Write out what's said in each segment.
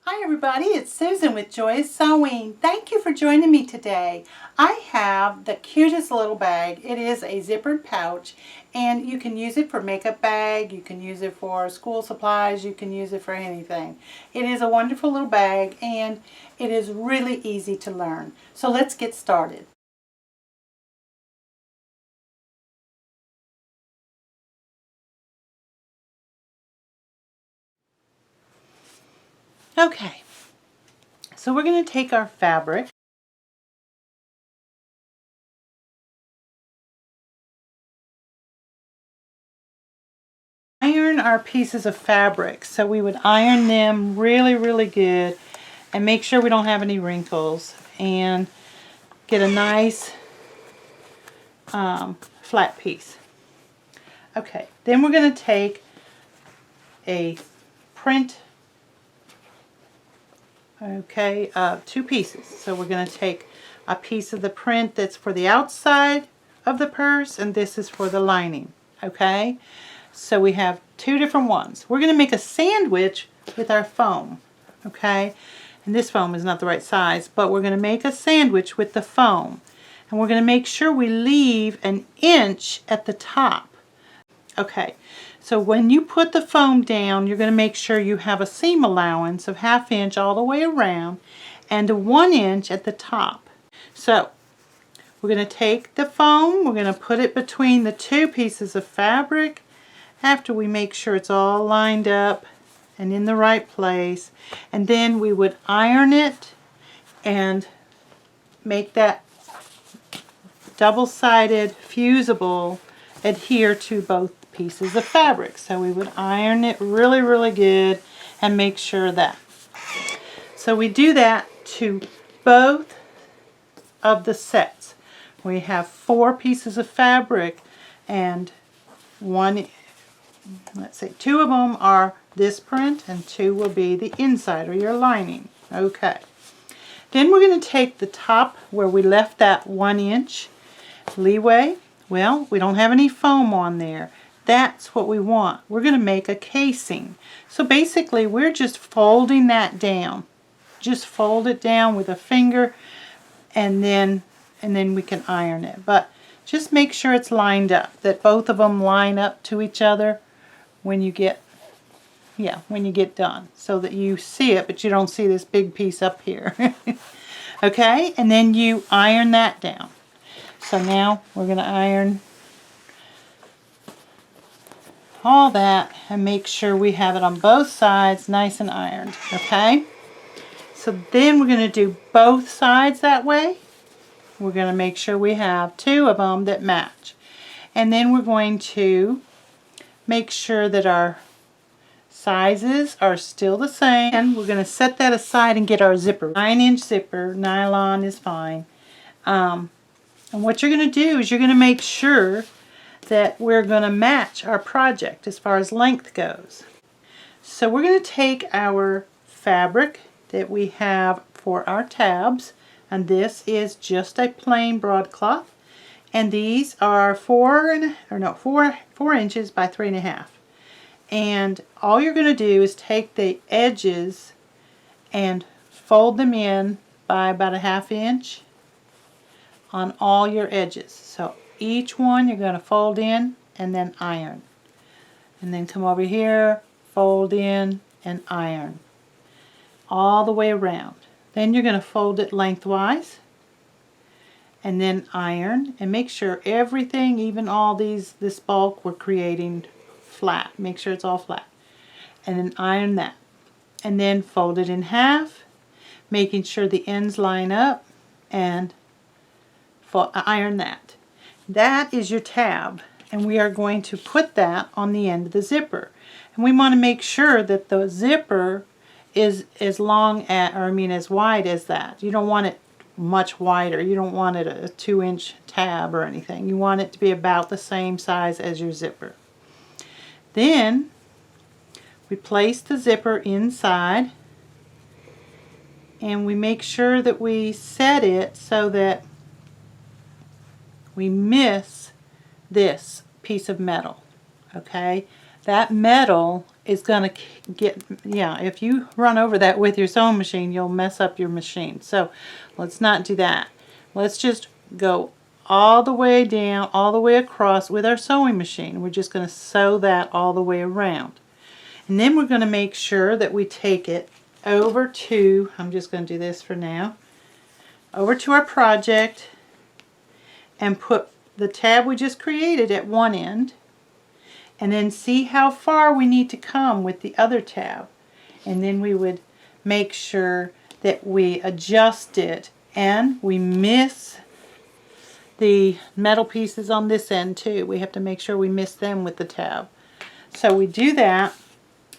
Hi everybody, it's Susan with Joyous Sewing. Thank you for joining me today. I have the cutest little bag. It is a zippered pouch and you can use it for makeup bag, you can use it for school supplies, you can use it for anything. It is a wonderful little bag and it is really easy to learn. So let's get started. Okay, so we're going to take our fabric. Iron our pieces of fabric, so we would iron them really good and make sure we don't have any wrinkles and get a nice flat piece. Okay, then we're going to take a print, two pieces. So we're going to take a piece of the print that's for the outside of the purse and this is for the lining. Okay, so we have two different ones. We're going to make a sandwich with our foam. Okay, and this foam is not the right size, but we're going to make a sandwich with the foam. And we're going to make sure we leave an inch at the top. Okay, so when you put the foam down, you're going to make sure you have a seam allowance of 1/2 inch all the way around and a 1 inch at the top. So we're going to take the foam, we're going to put it between the two pieces of fabric after we make sure it's all lined up and in the right place, and then we would iron it and make that double-sided fusible adhere to both pieces of fabric. So we would iron it really good and make sure that. So we do that to both of the sets. We have 4 pieces of fabric and two of them are this print and 2 will be the inside or your lining. Okay. Then we're going to take the top where we left that 1 inch leeway. Well, we don't have any foam on there. That's what we want. We're going to make a casing. So basically we're just folding that down. Just fold it down with a finger and then we can iron it. But just make sure it's lined up, that both of them line up to each other when you get done, so that you see it but you don't see this big piece up here. Okay, and then you iron that down. So now we're going to iron all that and make sure we have it on both sides nice and ironed. Okay, so then we're going to do both sides that way. We're going to make sure we have 2 of them that match, and then we're going to make sure that our sizes are still the same, and we're going to set that aside and get our zipper. 9-inch zipper, nylon is fine. And what you're going to do is you're going to make sure that we're going to match our project as far as length goes. So we're going to take our fabric that we have for our tabs, and this is just a plain broadcloth, and these are 4 inches by 3.5. And all you're going to do is take the edges and fold them in by about a 1/2 inch on all your edges. So each one you're going to fold in and then iron. And then come over here, fold in and iron. All the way around. Then you're going to fold it lengthwise and then iron, and make sure everything, even all this bulk we're creating, flat. Make sure it's all flat. And then iron that. And then fold it in half, making sure the ends line up, and iron that. That is your tab, and we are going to put that on the end of the zipper. And we want to make sure that the zipper is as wide as that. You don't want it much wider. You don't want it a 2-inch tab or anything. You want it to be about the same size as your zipper. Then we place the zipper inside and we make sure that we set it so that we miss this piece of metal. Okay, that metal is going to get, yeah, if you run over that with your sewing machine, you'll mess up your machine. So let's not do that. Let's just go all the way down, all the way across with our sewing machine. We're just going to sew that all the way around. And then we're going to make sure that we take it over to, I'm just going to do this for now, over to our project and put the tab we just created at one end, and then see how far we need to come with the other tab. And then we would make sure that we adjust it, and we miss the metal pieces on this end too. We have to make sure we miss them with the tab. So we do that,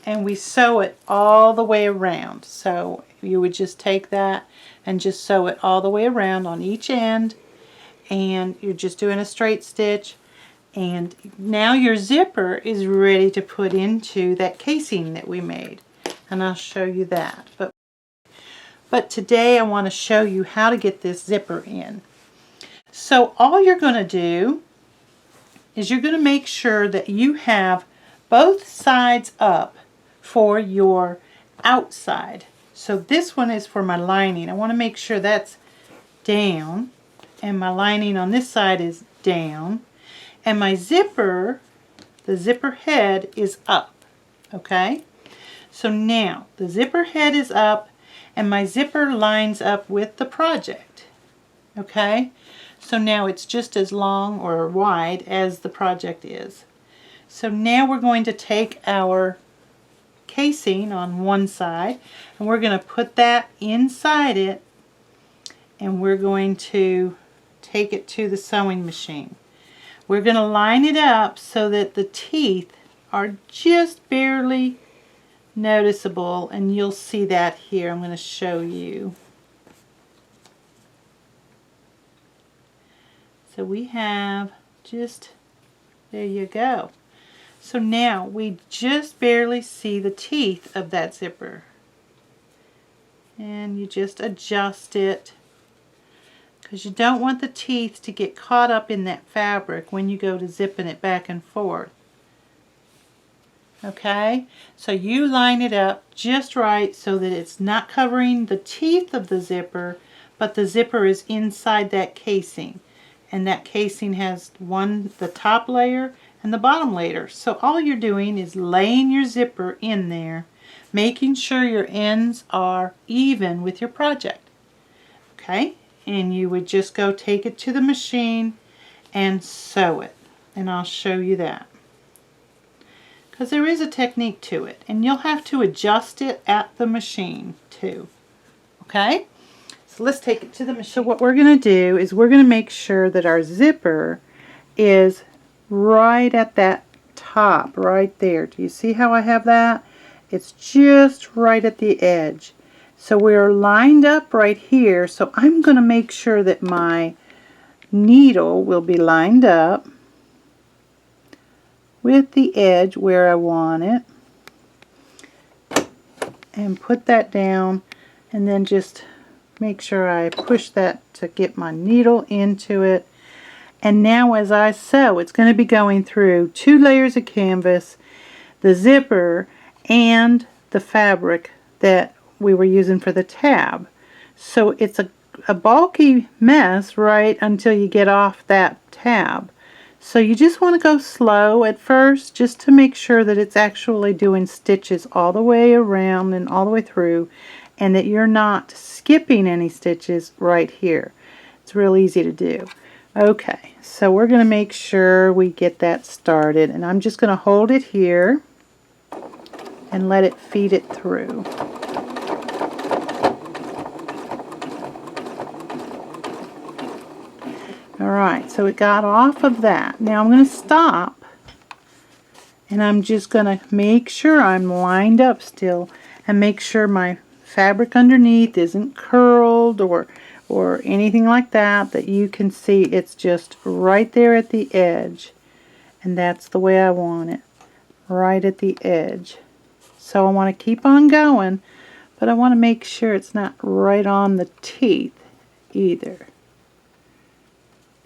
and we sew it all the way around. So you would just take that and just sew it all the way around on each end, and you're just doing a straight stitch. And now your zipper is ready to put into that casing that we made, and I'll show you that. But today I want to show you how to get this zipper in. So all you're going to do is you're going to make sure that you have both sides up for your outside. So this one is for my lining. I want to make sure that's down, and my lining on this side is down, and my zipper, the zipper head, is up. Okay? So now the zipper head is up, and my zipper lines up with the project. Okay? So now it's just as long or wide as the project is. So now we're going to take our casing on one side, and we're going to put that inside it, and we're going to take it to the sewing machine. We're going to line it up so that the teeth are just barely noticeable, and you'll see that here. I'm going to show you. So we have just, there you go. So now we just barely see the teeth of that zipper. And you just adjust it, because you don't want the teeth to get caught up in that fabric when you go to zipping it back and forth. Okay, so you line it up just right so that it's not covering the teeth of the zipper, but the zipper is inside that casing. And that casing has the top layer and the bottom layer. So all you're doing is laying your zipper in there, making sure your ends are even with your project. Okay, and you would just go take it to the machine and sew it. And I'll show you that, because there is a technique to it, and you'll have to adjust it at the machine too. Okay, so let's take it to the machine. So what we're going to do is we're going to make sure that our zipper is right at that top, right there. Do you see how I have that? It's just right at the edge. So we're lined up right here, so I'm going to make sure that my needle will be lined up with the edge where I want it, and put that down, and then just make sure I push that to get my needle into it. And now as I sew, it's going to be going through 2 layers of canvas, the zipper, and the fabric that we were using for the tab. So it's a bulky mess right until you get off that tab. So you just want to go slow at first, just to make sure that it's actually doing stitches all the way around and all the way through, and that you're not skipping any stitches right here. It's real easy to do. Okay, so we're going to make sure we get that started, and I'm just going to hold it here and let it feed it through. Alright, so it got off of that. Now I'm going to stop, and I'm just going to make sure I'm lined up still, and make sure my fabric underneath isn't curled or anything like that, that you can see it's just right there at the edge. And that's the way I want it, right at the edge. So I want to keep on going, but I want to make sure it's not right on the teeth either.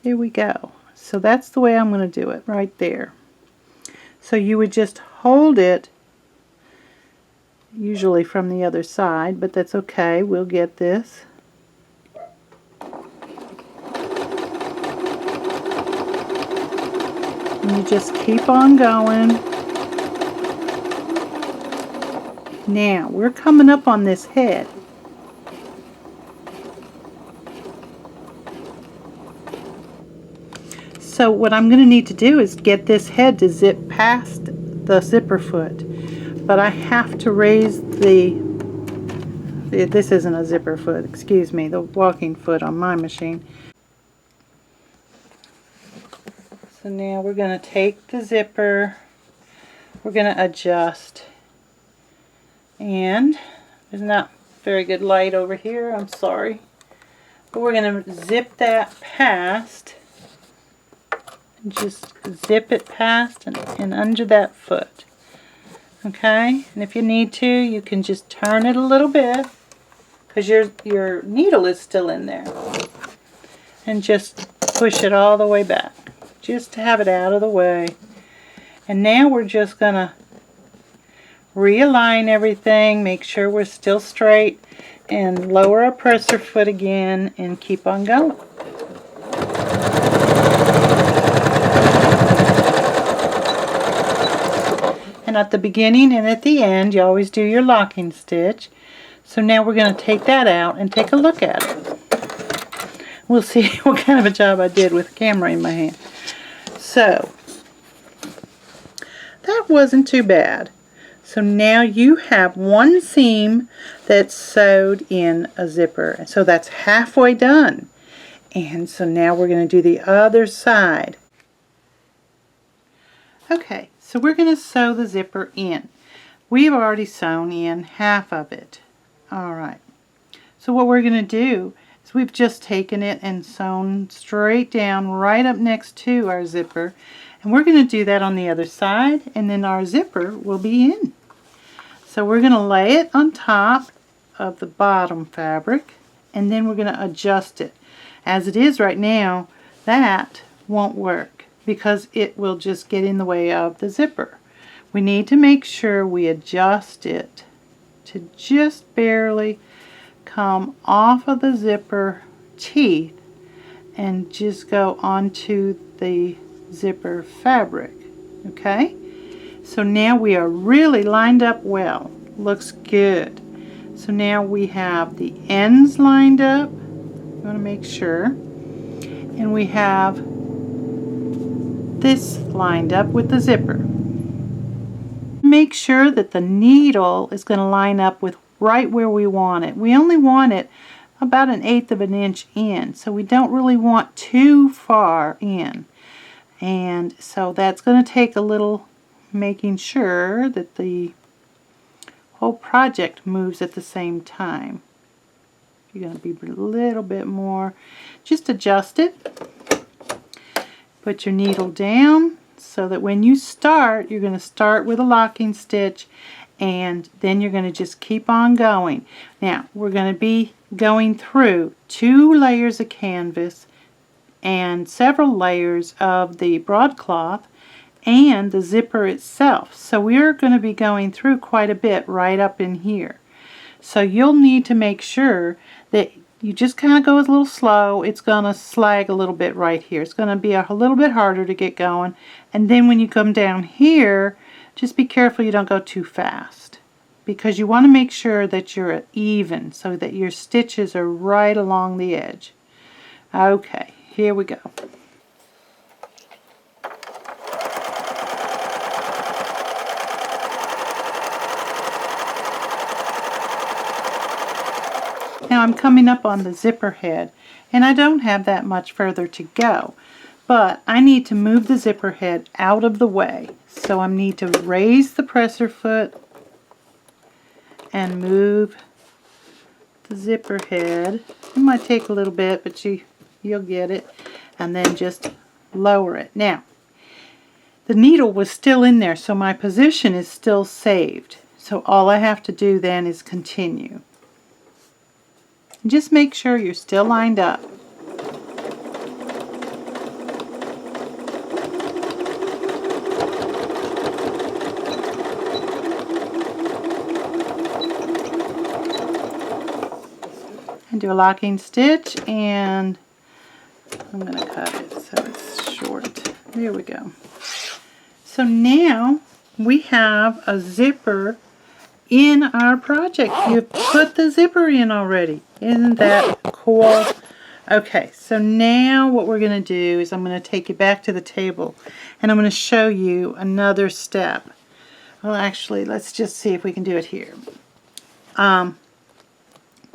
There we go. So that's the way I'm going to do it, right there. So you would just hold it usually from the other side, but that's okay. We'll get this. And you just keep on going. Now, we're coming up on this head. So what I'm going to need to do is get this head to zip past the zipper foot. But I have to raise this isn't a zipper foot, excuse me, the walking foot on my machine. So now we're going to take the zipper, we're going to adjust, and there's not very good light over here, I'm sorry, but we're going to zip that past, and just zip it past and under that foot. Okay, and if you need to, you can just turn it a little bit, because your needle is still in there, and just push it all the way back, just to have it out of the way. And now we're just going to realign everything, make sure we're still straight, and lower our presser foot again, and keep on going. And at the beginning and at the end, you always do your locking stitch. So now we're going to take that out and take a look at it. We'll see what kind of a job I did with the camera in my hand. So, that wasn't too bad. So now you have one seam that's sewed in a zipper. So that's halfway done. And so now we're going to do the other side. Okay, so we're going to sew the zipper in. We've already sewn in half of it. Alright, so what we're going to do is we've just taken it and sewn straight down right up next to our zipper. And we're going to do that on the other side, and then our zipper will be in. So we're going to lay it on top of the bottom fabric, and then we're going to adjust it. As it is right now, that won't work because it will just get in the way of the zipper. We need to make sure we adjust it to just barely come off of the zipper teeth and just go onto the zipper fabric. Okay, so now we are really lined up well. Looks good. So now we have the ends lined up. You want to make sure, and we have this lined up with the zipper. Make sure that the needle is going to line up with right where we want it. We only want it about 1/8 of an inch in, so we don't really want too far in. And so that's going to take a little making sure that the whole project moves at the same time. You're going to be a little bit more, just adjust it. Put your needle down so that when you start, you're going to start with a locking stitch, and then you're going to just keep on going. Now, we're going to be going through 2 layers of canvas and several layers of the broadcloth and the zipper itself. So we're going to be going through quite a bit right up in here. So you'll need to make sure that you just kind of go a little slow. It's going to slag a little bit right here. It's going to be a little bit harder to get going. And then when you come down here, just be careful you don't go too fast, because you want to make sure that you're even so that your stitches are right along the edge. Okay, here we go. Now I'm coming up on the zipper head, and I don't have that much further to go, but I need to move the zipper head out of the way. So I need to raise the presser foot and move the zipper head. It might take a little bit, but you'll get it. And then just lower it. Now, the needle was still in there, so my position is still saved. So all I have to do then is continue. And just make sure you're still lined up. and do a locking stitch, and I'm going to cut it so it's short. There we go. So now we have a zipper in our project. You've put the zipper in already. Isn't that cool? Okay, so now what we're going to do is I'm going to take you back to the table and I'm going to show you another step. Well, actually, let's just see if we can do it here.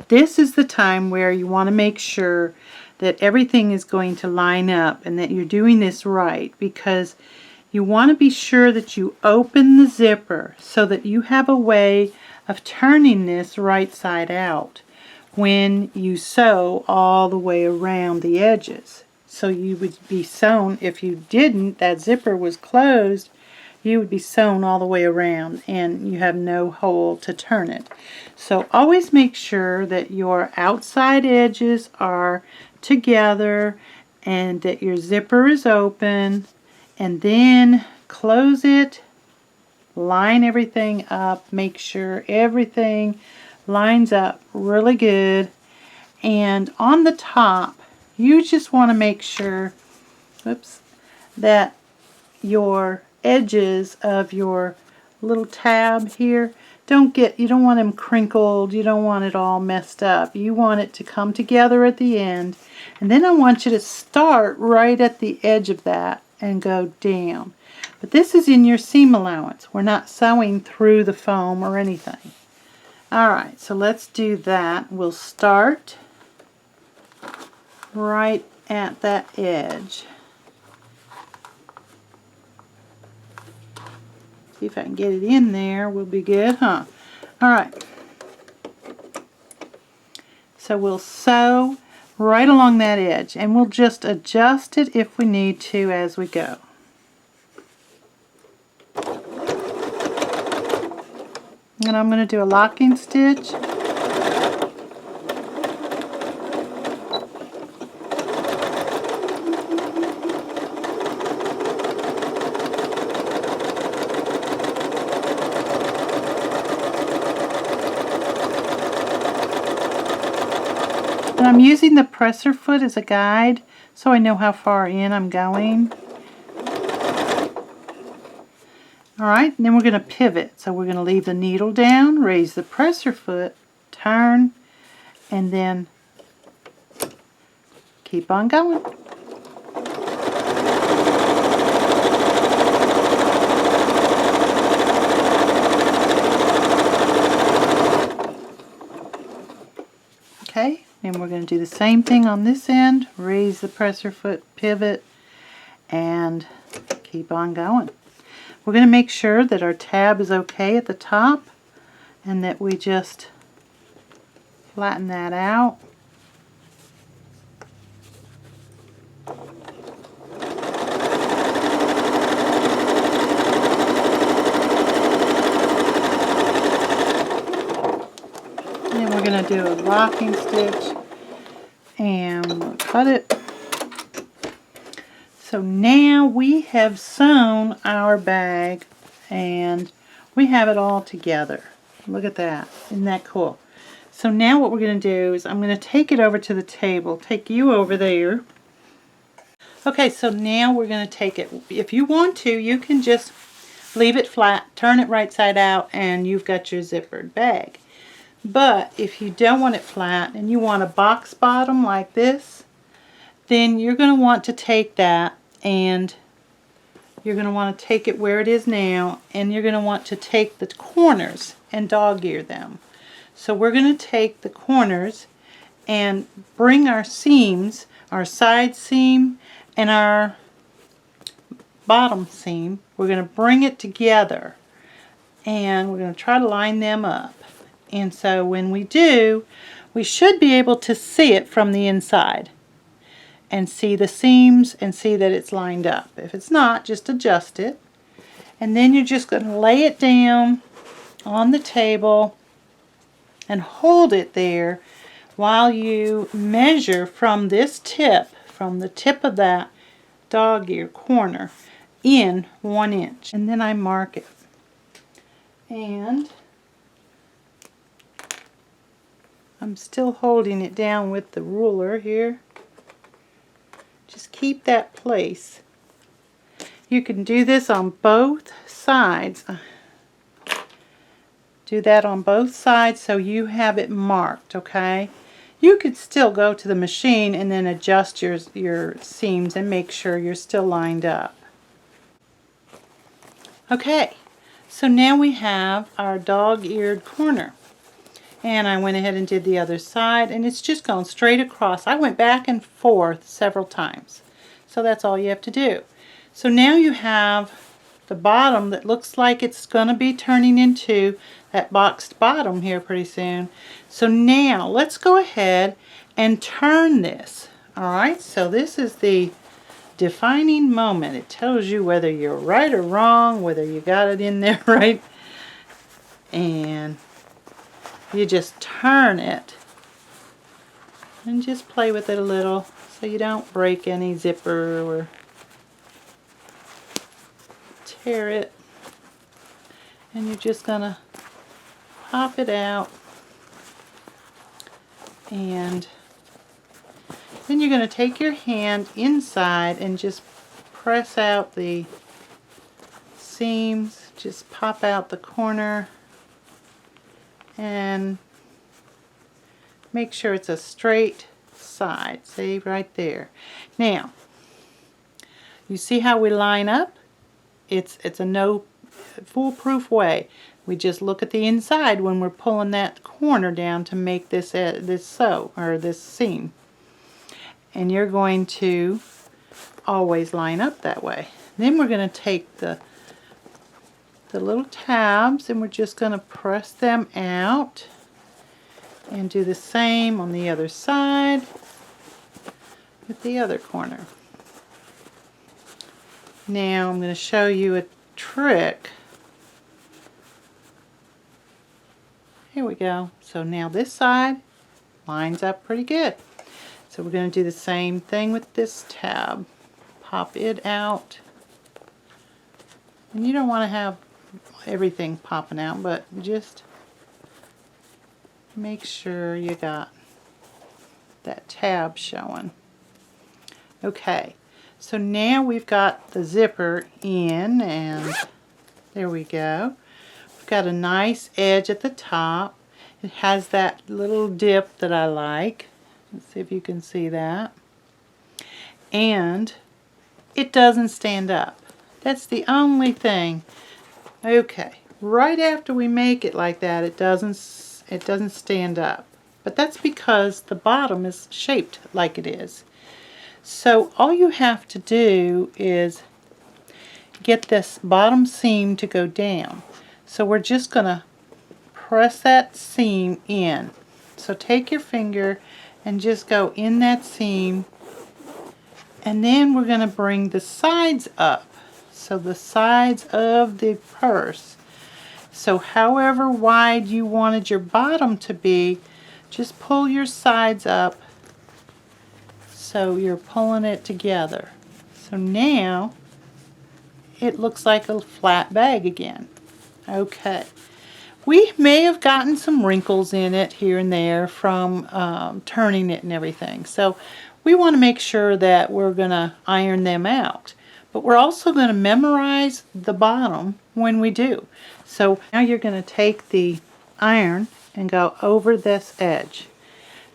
This is the time where you want to make sure that everything is going to line up and that you're doing this right, because you want to be sure that you open the zipper so that you have a way of turning this right side out when you sew all the way around the edges. So you would be sewn, if you didn't, that zipper was closed, you would be sewn all the way around and you have no hole to turn it. So always make sure that your outside edges are together and that your zipper is open, and then close it, line everything up, make sure everything lines up really good. And on the top, you just want to make sure, oops, that your edges of your little tab here you don't want them crinkled, you don't want it all messed up. You want it to come together at the end, and then I want you to start right at the edge of that and go down. But this is in your seam allowance. We're not sewing through the foam or anything. Alright, so let's do that. We'll start right at that edge. See if I can get it in there. We'll be good, huh? Alright. So we'll sew right along that edge, and we'll just adjust it if we need to as we go. And I'm going to do a locking stitch. And I'm using the presser foot as a guide so I know how far in I'm going. Alright, and then we're going to pivot. So we're going to leave the needle down, raise the presser foot, turn, and then keep on going. Okay, and we're going to do the same thing on this end. Raise the presser foot, pivot, and keep on going. We're going to make sure that our tab is okay at the top and that we just flatten that out. Then we're going to do a locking stitch and we'll cut it. So now we have sewn our bag and we have it all together. Look at that. Isn't that cool? So now what we're going to do is I'm going to take it over to the table. Take you over there. Okay, so now we're going to take it. If you want to, you can just leave it flat, turn it right side out, and you've got your zippered bag. But if you don't want it flat and you want a box bottom like this, then you're going to want to take that and you're going to want to take it where it is now, and you're going to want to take the corners and dog ear them. So we're going to take the corners and bring our seams, our side seam and our bottom seam, we're going to bring it together and we're going to try to line them up. And so when we do, we should be able to see it from the inside and see the seams and see that it's lined up. If it's not, just adjust it. And then you're just going to lay it down on the table and hold it there while you measure from this tip, from the tip of that dog ear corner, in 1 inch. And then I mark it. And I'm still holding it down with the ruler here. Just keep that place. You can do this on both sides. Do that on both sides so you have it marked, okay? You could still go to the machine and then adjust your seams and make sure you're still lined up. Okay, so now we have our dog-eared corner. And I went ahead and did the other side, and it's just going straight across. I went back and forth several times. So that's all you have to do. So now you have the bottom that looks like it's going to be turning into that boxed bottom here pretty soon. So now let's go ahead and turn this. Alright, so this is the defining moment. It tells you whether you're right or wrong, whether you got it in there right. And you just turn it and just play with it a little so you don't break any zipper or tear it. And you're just gonna pop it out, and then you're gonna take your hand inside and just press out the seams. Just pop out the corner and make sure it's a straight side. See, right there. Now, you see how we line up? It's a no foolproof way. We just look at the inside when we're pulling that corner down to make this sew or this seam. And you're going to always line up that way. Then we're going to take the little tabs and we're just going to press them out and do the same on the other side with the other corner. Now I'm going to show you a trick. Here we go. So now this side lines up pretty good. So we're going to do the same thing with this tab. Pop it out. And you don't want to have everything popping out, but just make sure you got that tab showing. Okay, so now we've got the zipper in, and there we go. We've got a nice edge at the top. It has that little dip that I like. Let's see if you can see that. And it doesn't stand up. That's the only thing. Okay, right after we make it like that, it doesn't stand up. But that's because the bottom is shaped like it is. So all you have to do is get this bottom seam to go down. So we're just going to press that seam in. So take your finger and just go in that seam, and then we're going to bring the sides up. So the sides of the purse. So however wide you wanted your bottom to be, just pull your sides up so you're pulling it together. So now it looks like a flat bag again. Okay. We may have gotten some wrinkles in it here and there from turning it and everything. So we want to make sure that we're going to iron them out. But we're also going to memorize the bottom when we do. So now you're going to take the iron and go over this edge.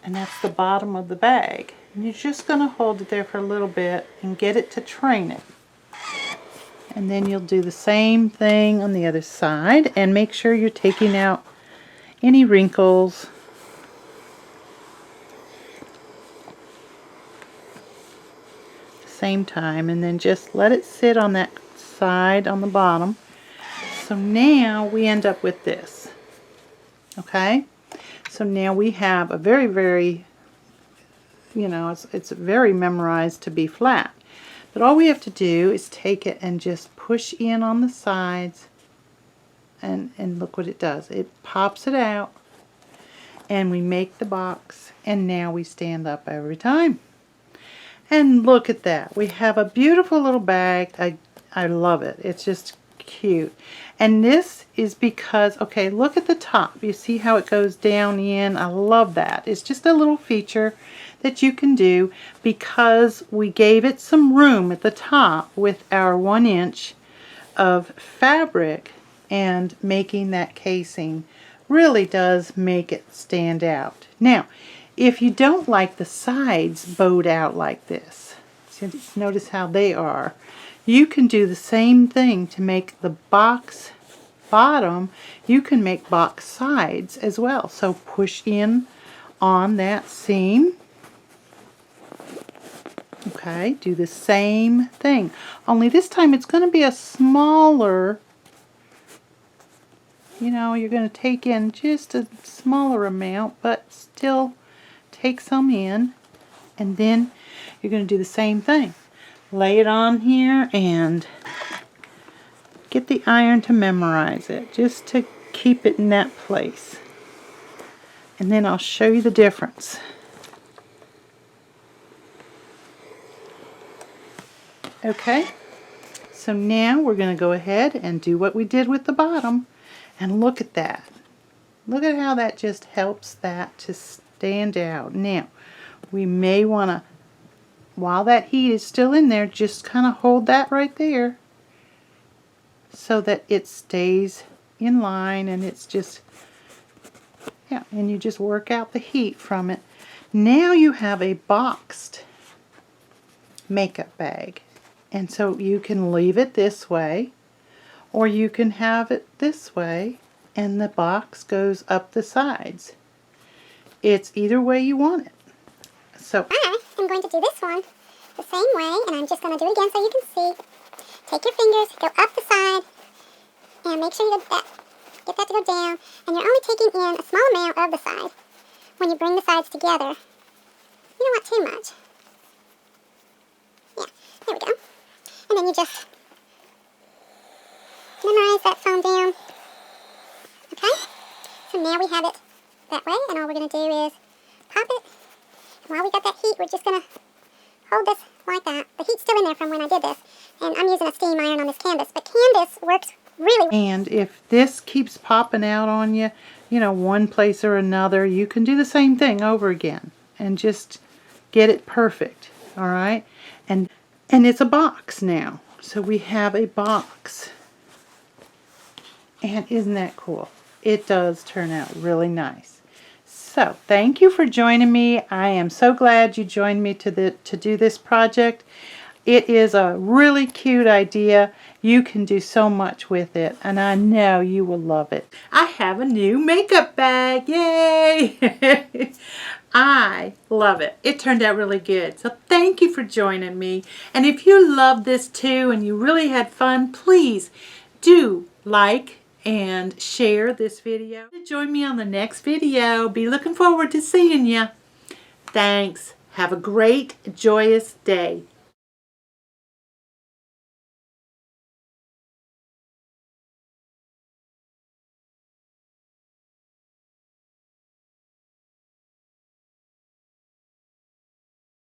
And that's the bottom of the bag. And you're just going to hold it there for a little bit and get it to train it. And then you'll do the same thing on the other side and make sure you're taking out any wrinkles. Same time, and then just let it sit on that side on the bottom. So now we end up with this. Okay, so now we have a very, you know, it's very memorized to be flat. But all we have to do is take it and just push in on the sides, and look what it does. It pops it out, and we make the box, and now we stand up every time. And look at that. We have a beautiful little bag. I love it. It's just cute. And this is because, okay, look at the top. You see how it goes down in? I love that. It's just a little feature that you can do because we gave it some room at the top with our 1 inch of fabric, and making that casing really does make it stand out. Now, if you don't like the sides bowed out like this, notice how they are, you can do the same thing to make the box bottom. You can make box sides as well. So push in on that seam. Okay, do the same thing. Only this time it's going to be a smaller, you know, you're going to take in just a smaller amount, but still take some in. And then you're going to do the same thing. Lay it on here and get the iron to memorize it, just to keep it in that place. And then I'll show you the difference. Okay, so now we're going to go ahead and do what we did with the bottom. And look at that. Look at how that just helps that to stand out. Now, we may want to, while that heat is still in there, just kind of hold that right there so that it stays in line, and it's just, yeah, and you just work out the heat from it. Now you have a boxed makeup bag. And so you can leave it this way, or you can have it this way, and the box goes up the sides. It's either way you want it. So I am going to do this one the same way, and I'm just going to do it again so you can see. Take your fingers, go up the side, and make sure you get that to go down. And you're only taking in a small amount of the side when you bring the sides together. You don't want too much. Yeah, there we go. And then you just memorize that foam down. Okay? So now we have it that way, and all we're going to do is pop it. And while we got that heat, we're just going to hold this like that. The heat's still in there from when I did this. And I'm using a steam iron on this canvas, but canvas works really well. And if this keeps popping out on you, you know, one place or another, you can do the same thing over again and just get it perfect. All right? And it's a box now. So we have a box. And isn't that cool? It does turn out really nice. So thank you for joining me. I am so glad you joined me to do this project. It is a really cute idea. You can do so much with it, and I know you will love it. I have a new makeup bag. Yay! I love it. It turned out really good. So thank you for joining me. And if you love this too and you really had fun, please do like and share this video. Join me on the next video. Be looking forward to seeing you. Thanks. Have a great, joyous day.